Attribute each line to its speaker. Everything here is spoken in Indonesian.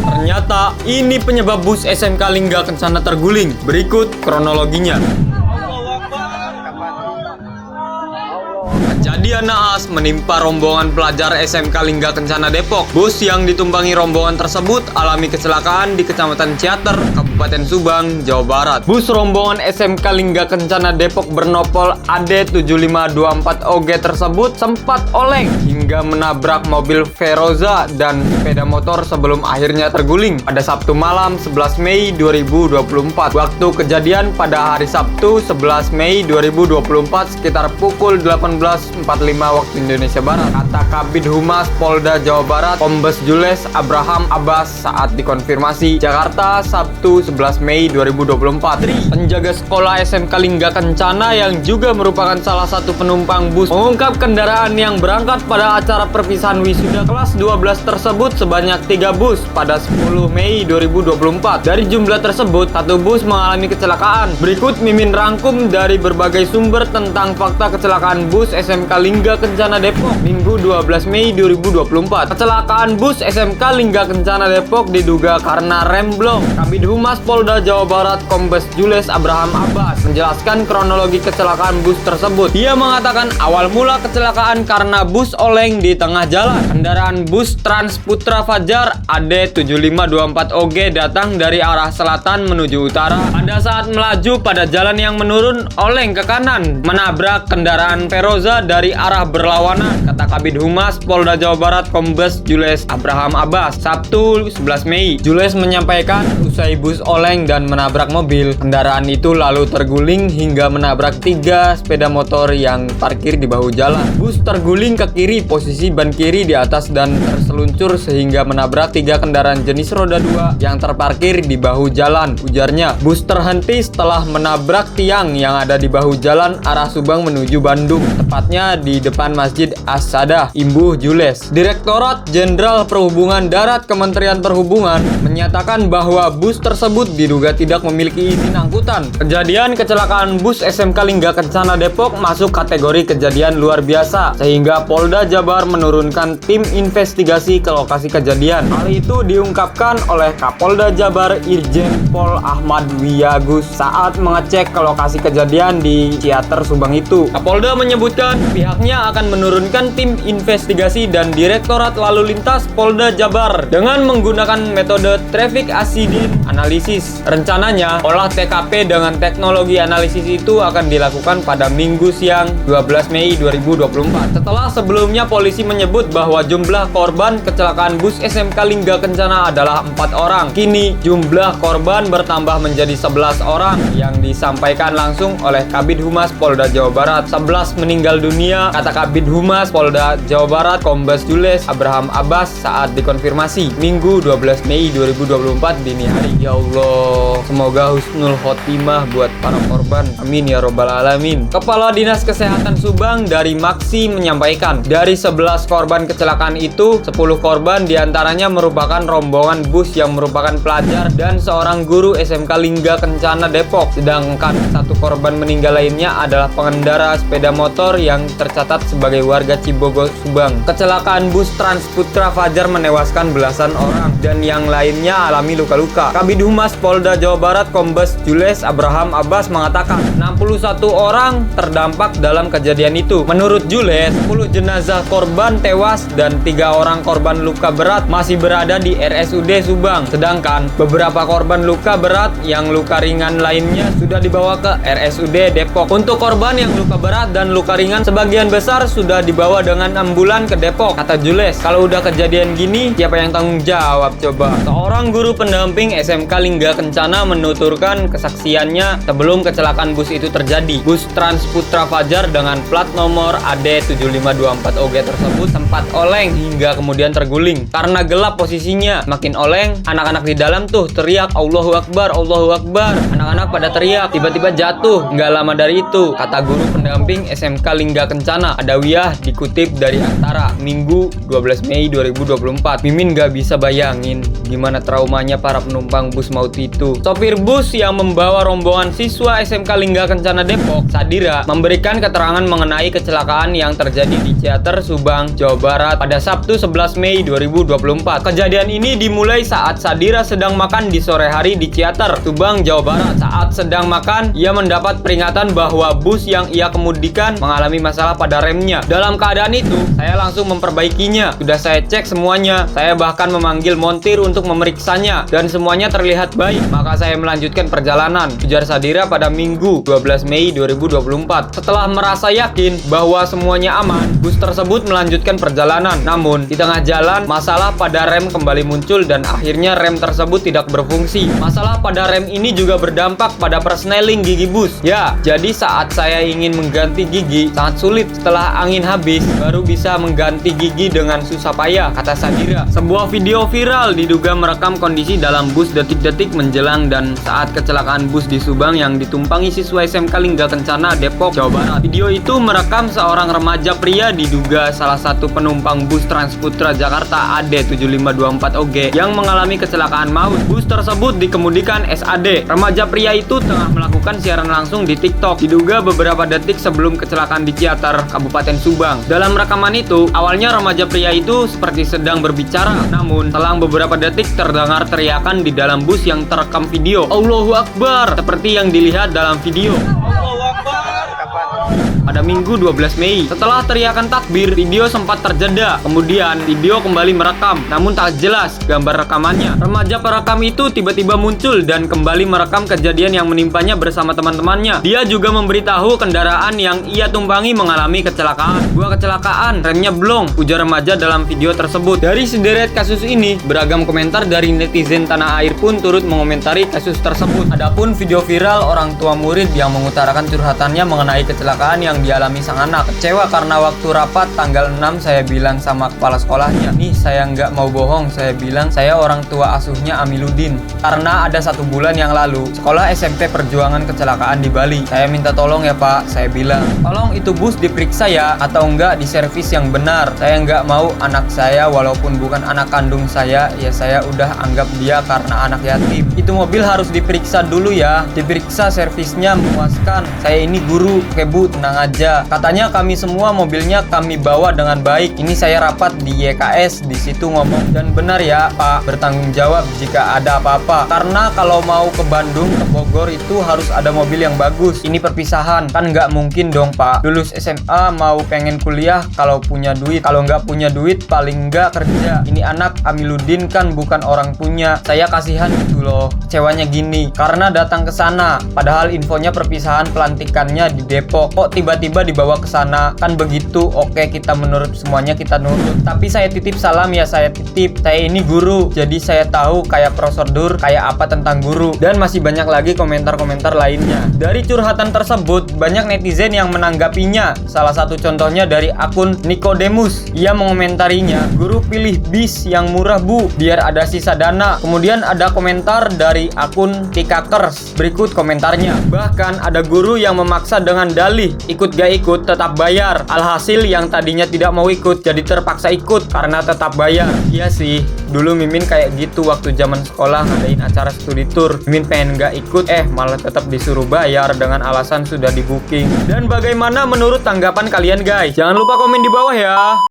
Speaker 1: Ternyata ini penyebab bus SMK Lingga Kencana terguling. Berikut kronologinya. Kejadian naas menimpa rombongan pelajar SMK Lingga Kencana Depok. Bus yang ditumpangi rombongan tersebut alami kecelakaan di Kecamatan Ciater, Kabupaten Subang, Jawa Barat. Bus rombongan SMK Lingga Kencana Depok bernopol AD7524OG tersebut sempat oleng hingga menabrak mobil Veroza dan sepeda motor sebelum akhirnya terguling pada Sabtu malam 11 Mei 2024. Waktu kejadian pada hari Sabtu 11 Mei 2024 sekitar pukul 18.45 waktu Indonesia Barat, kata Kabid Humas Polda Jawa Barat Kombes Jules Abraham Abbas saat dikonfirmasi Jakarta Sabtu 11 Mei 2024. Penjaga sekolah SMK Lingga Kencana yang juga merupakan salah satu penumpang bus mengungkap kendaraan yang berangkat pada acara perpisahan wisuda kelas 12 tersebut sebanyak 3 bus pada 10 Mei 2024. Dari jumlah tersebut, 1 bus mengalami kecelakaan. Berikut Mimin rangkum dari berbagai sumber tentang fakta kecelakaan bus SMK Lingga Kencana Depok Minggu 12 Mei 2024. Kecelakaan bus SMK Lingga Kencana Depok diduga karena rem blong. Kabid Humas Polda Jawa Barat Kombes Jules Abraham Abbas menjelaskan kronologi kecelakaan bus tersebut. Dia mengatakan awal mula kecelakaan karena bus oleng di tengah jalan. Kendaraan bus Trans Putra Fajar AD7524OG datang dari arah selatan menuju utara. Pada saat melaju pada jalan yang menurun, oleng ke kanan, menabrak kendaraan Veroza dari arah berlawanan, kata Kabid Humas Polda Jawa Barat Kombes Jules Abraham Abbas Sabtu 11 Mei. Jules menyampaikan usai bus oleng dan menabrak mobil, kendaraan itu lalu terguling hingga menabrak 3 sepeda motor yang parkir di bahu jalan. Bus terguling ke kiri, posisi ban kiri di atas dan terseluncur sehingga menabrak 3 kendaraan jenis roda 2 yang terparkir di bahu jalan, ujarnya. Bus terhenti setelah menabrak tiang yang ada di bahu jalan arah Subang menuju Bandung, tepatnya di depan Masjid As-Sadah, imbuh Jules. Direktorat Jenderal Perhubungan Darat Kementerian Perhubungan menyatakan bahwa bus tersebut diduga tidak memiliki izin angkutan. Kejadian kecelakaan bus SMK Lingga Kencana Depok masuk kategori kejadian luar biasa, sehingga Polda Jabar menurunkan tim investigasi ke lokasi kejadian. Hal itu diungkapkan oleh Kapolda Jabar Irjen Pol Ahmad Wiyagus saat mengecek ke lokasi kejadian di Ciater, Subang itu. Kapolda menyebutkan pihaknya akan menurunkan tim investigasi dan Direktorat Lalu Lintas Polda Jabar dengan menggunakan metode traffic accident analysis. Rencananya, olah TKP dengan teknologi analisis itu akan dilakukan pada Minggu siang 12 Mei 2024. Setelah sebelumnya polisi menyebut bahwa jumlah korban kecelakaan bus SMK Lingga Kencana adalah 4 orang. Kini jumlah korban bertambah menjadi 11 orang yang disampaikan langsung oleh Kabid Humas Polda Jawa Barat. 11 meninggal dunia, kata Kabid Humas Polda Jawa Barat Kombes Jules Abraham Abbas saat dikonfirmasi Minggu 12 Mei 2024 dini hari. Ya Allah, semoga husnul khotimah buat para korban. Amin ya robbal alamin. Kepala Dinas Kesehatan Subang dari Maksi menyampaikan, dari 11 korban kecelakaan itu, 10 korban diantaranya merupakan rombongan bus yang merupakan pelajar dan seorang guru SMK Lingga Kencana Depok. Sedangkan 1 korban meninggal lainnya adalah pengendara sepeda motor yang tercatat sebagai warga Cibogo, Subang. Kecelakaan bus Trans Putra Fajar menewaskan belasan orang dan yang lainnya alami luka-luka. Kabid Humas Polda Jawa Barat Kombes Jules Abraham Abbas mengatakan 61 orang terdampak dalam kejadian itu. Menurut Jules, 10 jenazah korban tewas dan 3 orang korban luka berat masih berada di RSUD Subang. Sedangkan beberapa korban luka berat yang luka ringan lainnya sudah dibawa ke RSUD Depok. Untuk korban yang luka berat dan luka ringan sebagian besar sudah dibawa dengan ambulan ke Depok, kata Jules. Kalau udah kejadian gini, siapa yang tanggung jawab coba? Seorang guru pendamping SMK Lingga Kencana menuturkan kesaksiannya sebelum kecelakaan bus itu terjadi. Bus Trans Putra Fajar dengan plat nomor AD7524OG tersebut sempat oleng hingga kemudian terguling. Karena gelap posisinya, makin oleng, anak-anak di dalam tuh teriak Allahu Akbar, Allahu Akbar. Anak-anak pada teriak, tiba-tiba jatuh. Nggak lama dari itu, kata guru pendamping SMK Lingga Kencana Kencana. Adawiyah dikutip dari Antara, Minggu 12 Mei 2024. Mimin gak bisa bayangin gimana traumanya para penumpang bus maut itu. Sopir bus yang membawa rombongan siswa SMK Lingga Kencana Depok, Sadira, memberikan keterangan mengenai kecelakaan yang terjadi di Ciater, Subang, Jawa Barat pada Sabtu 11 Mei 2024. Kejadian ini dimulai saat Sadira sedang makan di sore hari di Ciater, Subang, Jawa Barat. Saat sedang makan, ia mendapat peringatan bahwa bus yang ia kemudikan mengalami masalah pada remnya. Dalam keadaan itu, saya langsung memperbaikinya. Sudah saya cek semuanya. Saya bahkan memanggil montir untuk memeriksanya dan semuanya terlihat baik. Maka saya melanjutkan perjalanan, ujar Sadira pada Minggu 12 Mei 2024. Setelah merasa yakin bahwa semuanya aman, bus tersebut melanjutkan perjalanan. Namun, di tengah jalan, masalah pada rem kembali muncul dan akhirnya rem tersebut tidak berfungsi. Masalah pada rem ini juga berdampak pada persneling gigi bus. Ya, jadi saat saya ingin mengganti gigi, sangat sulit. Setelah angin habis, baru bisa mengganti gigi dengan susah payah, kata Sadira. Sebuah video viral diduga merekam kondisi dalam bus detik-detik menjelang dan saat kecelakaan bus di Subang yang ditumpangi siswa SMK Lingga Kencana, Depok, Jawa Barat. Video itu merekam seorang remaja pria diduga salah satu penumpang bus Transputra Jakarta AD7524OG yang mengalami kecelakaan maut. Bus tersebut dikemudikan SAD. Remaja pria itu tengah melakukan siaran langsung di TikTok. Diduga beberapa detik sebelum kecelakaan di Ciater, Kabupaten Subang. Dalam rekaman itu, awalnya remaja pria itu seperti sedang berbicara. Namun, selang beberapa detik terdengar teriakan di dalam bus yang terekam video. Allahu Akbar, seperti yang dilihat dalam video. Pada Minggu 12 Mei, setelah teriakan takbir, video sempat terjeda. Kemudian, video kembali merekam, namun tak jelas gambar rekamannya. Remaja perekam itu tiba-tiba muncul dan kembali merekam kejadian yang menimpanya bersama teman-temannya. Dia juga memberitahu kendaraan yang ia tumpangi mengalami kecelakaan. Gua kecelakaan, remnya blong, ujar remaja dalam video tersebut. Dari sederet kasus ini, beragam komentar dari netizen tanah air pun turut mengomentari kasus tersebut. Adapun video viral orang tua murid yang mengutarakan curhatannya mengenai kecelakaan yang dialami sang anak. Kecewa karena waktu rapat tanggal 6 saya bilang sama kepala sekolahnya, nih saya nggak mau bohong, saya bilang saya orang tua asuhnya Amiluddin. Karena ada 1 bulan yang lalu, sekolah SMP Perjuangan kecelakaan di Bali. Saya minta tolong ya Pak, saya bilang. Tolong itu bus diperiksa ya, atau enggak diservis yang benar. Saya nggak mau anak saya walaupun bukan anak kandung saya, ya saya udah anggap dia karena anak yatim. Itu mobil harus diperiksa dulu ya, diperiksa servisnya memuaskan. Saya ini guru, oke Bu, tenang aja. Katanya kami semua mobilnya kami bawa dengan baik. Ini saya rapat di YKS, di situ ngomong. Dan benar ya Pak, bertanggung jawab jika ada apa-apa. Karena kalau mau ke Bandung, ke Bogor itu harus ada mobil yang bagus. Ini perpisahan, kan nggak mungkin dong Pak. Lulus SMA mau pengen kuliah kalau punya duit. Kalau nggak punya duit paling nggak kerja. Ini anak Amiluddin kan bukan orang punya. Saya kasihan gitu loh. Kecewanya gini, karena datang ke sana. Padahal infonya perpisahan pelantikannya di Depok. Kok tiba-tiba dibawa ke sana? Kan begitu. Oke, kita menurut semuanya kita nurut. Tapi saya titip salam ya, saya titip. Saya ini guru, jadi saya tahu kayak prosedur, kayak apa tentang guru. Dan masih banyak lagi komentar-komentar lainnya. Dari curhatan tersebut, banyak netizen yang menanggapinya. Salah satu contohnya dari akun Nicodemus. Ia mengomentarinya, guru pilih bis yang murah Bu, biar ada sisa dana. Kemudian ada komentar dari akun Tikakers. Berikut komentarnya. Bahkan ada guru yang memaksa dengan dalih, ikut gak ikut tetap bayar. Alhasil yang tadinya tidak mau ikut jadi terpaksa ikut karena tetap bayar. Iya sih, dulu Mimin kayak gitu waktu zaman sekolah ngadain acara studi tour. Mimin pengen gak ikut, malah tetap disuruh bayar dengan alasan sudah di booking. Dan bagaimana menurut tanggapan kalian guys? Jangan lupa komen di bawah ya.